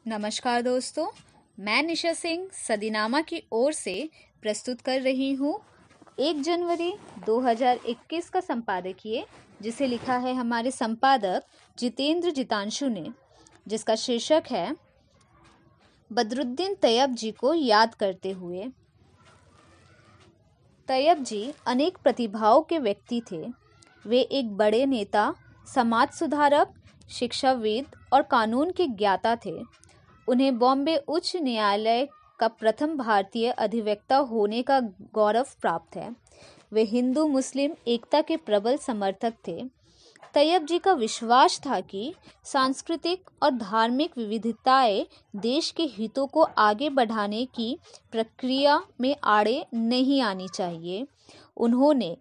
नमस्कार दोस्तों, मैं निशा सिंह सदीनामा की ओर से प्रस्तुत कर रही हूँ 1 जनवरी 2021 का संपादकीय, जिसे लिखा है हमारे संपादक जितेंद्र जितांशु ने, जिसका शीर्षक है बदरुद्दीन तैयब जी को याद करते हुए। तैयब जी अनेक प्रतिभाओं के व्यक्ति थे। वे एक बड़े नेता, समाज सुधारक, शिक्षाविद और कानून के ज्ञाता थे। उन्हें बॉम्बे उच्च न्यायालय का प्रथम भारतीय अधिवक्ता होने का गौरव प्राप्त है। वे हिंदू मुस्लिम एकता के प्रबल समर्थक थे। तैयब जी का विश्वास था कि सांस्कृतिक और धार्मिक विविधताएं देश के हितों को आगे बढ़ाने की प्रक्रिया में आड़े नहीं आनी चाहिए। उन्होंने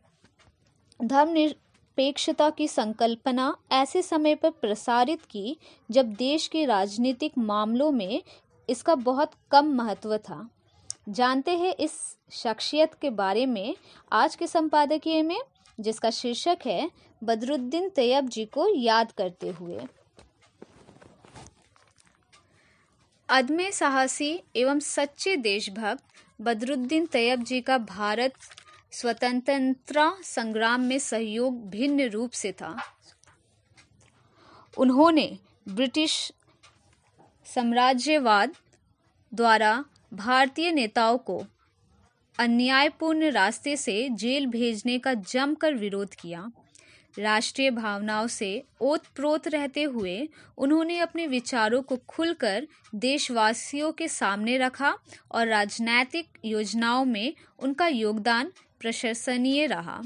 धर्मनिरपेक्षता की संकल्पना ऐसे समय पर प्रसारित की जब देश के राजनीतिक मामलों में इसका बहुत कम महत्व था। जानते हैं इस शख्सियत के बारे में आज के संपादकीय में, जिसका शीर्षक है बदरुद्दीन तैयब जी को याद करते हुए। अदम्य साहसी एवं सच्चे देशभक्त बदरुद्दीन तैयब जी का भारत स्वतंत्रता संग्राम में सहयोग भिन्न रूप से था। उन्होंने ब्रिटिश साम्राज्यवाद द्वारा भारतीय नेताओं को अन्यायपूर्ण रास्ते से जेल भेजने का जमकर विरोध किया। राष्ट्रीय भावनाओं से ओतप्रोत रहते हुए उन्होंने अपने विचारों को खुलकर देशवासियों के सामने रखा और राजनीतिक योजनाओं में उनका योगदान प्रशंसनीय रहा,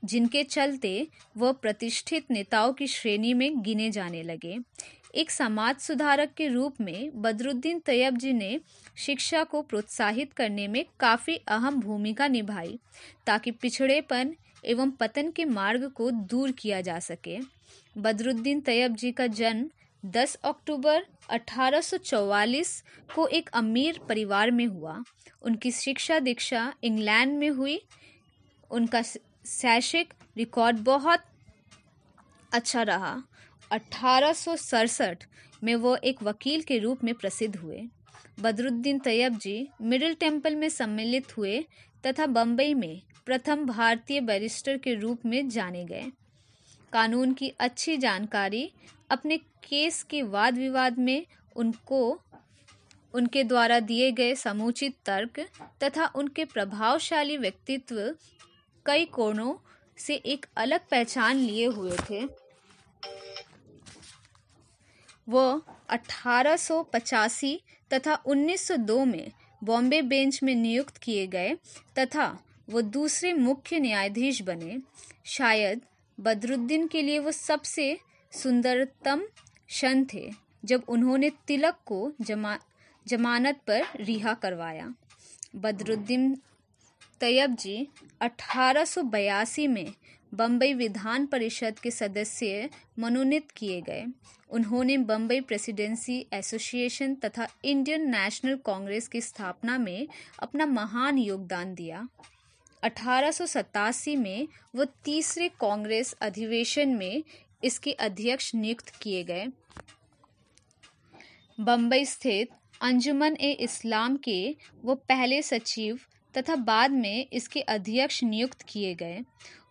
जिनके चलते वह प्रतिष्ठित नेताओं की श्रेणी में गिने जाने लगे। एक समाज सुधारक के रूप में बदरुद्दीन तैयब जी ने शिक्षा को प्रोत्साहित करने में काफ़ी अहम भूमिका निभाई, ताकि पिछड़ेपन एवं पतन के मार्ग को दूर किया जा सके। बदरुद्दीन तैयब जी का जन्म 10 अक्टूबर 1844 को एक अमीर परिवार में हुआ। उनकी शिक्षा दीक्षा इंग्लैंड में हुई। उनका शैक्षिक रिकॉर्ड बहुत अच्छा रहा। 1867 में वो एक वकील के रूप में प्रसिद्ध हुए। बदरुद्दीन तैयब जी मिडिल टेम्पल में सम्मिलित हुए तथा बम्बई में प्रथम भारतीय बैरिस्टर के रूप में जाने गए। कानून की अच्छी जानकारी, अपने केस के वाद विवाद में उनके द्वारा दिए गए समुचित तर्क तथा उनके प्रभावशाली व्यक्तित्व कई कोणों से एक अलग पहचान लिए हुए थे। वह 1885 तथा 1902 में बॉम्बे बेंच में नियुक्त किए गए तथा वो दूसरे मुख्य न्यायाधीश बने। शायद बदरुद्दीन के लिए वो सबसे सुंदरतम क्षण थे जब उन्होंने तिलक को जमानत पर रिहा करवाया। बदरुद्दीन तैयब जी 1882 में बम्बई विधान परिषद के सदस्य मनोनीत किए गए। उन्होंने बम्बई प्रेसिडेंसी एसोसिएशन तथा इंडियन नेशनल कांग्रेस की स्थापना में अपना महान योगदान दिया। 1887 में वो तीसरे कांग्रेस अधिवेशन में इसके अध्यक्ष नियुक्त किए गए। बम्बई स्थित अंजुमन-ए-इस्लाम के वो पहले सचिव तथा बाद में इसके अध्यक्ष नियुक्त किए गए।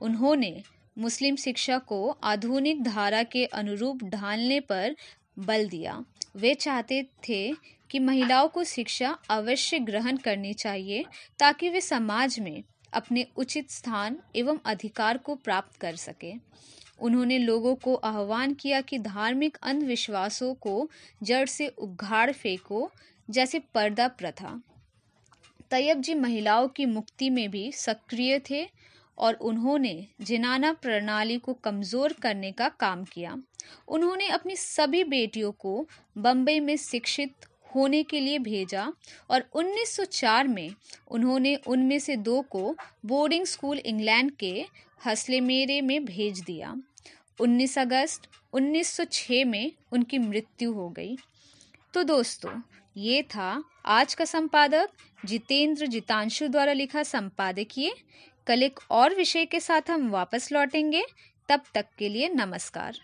उन्होंने मुस्लिम शिक्षा को आधुनिक धारा के अनुरूप ढालने पर बल दिया। वे चाहते थे कि महिलाओं को शिक्षा अवश्य ग्रहण करनी चाहिए, ताकि वे समाज में अपने उचित स्थान एवं अधिकार को प्राप्त कर सके। उन्होंने लोगों को आह्वान किया कि धार्मिक अंधविश्वासों को जड़ से उखाड़ फेंको, जैसे पर्दा प्रथा। तैयब जी महिलाओं की मुक्ति में भी सक्रिय थे और उन्होंने जिनाना प्रणाली को कमज़ोर करने का काम किया। उन्होंने अपनी सभी बेटियों को बम्बई में शिक्षित होने के लिए भेजा और 1904 में उन्होंने उनमें से 2 को बोर्डिंग स्कूल इंग्लैंड के हसलेमेरे में भेज दिया। 19 अगस्त 1906 में उनकी मृत्यु हो गई। तो दोस्तों, ये था आज का संपादक जितेंद्र जितांशु द्वारा लिखा संपादकीय। कल एक और विषय के साथ हम वापस लौटेंगे। तब तक के लिए नमस्कार।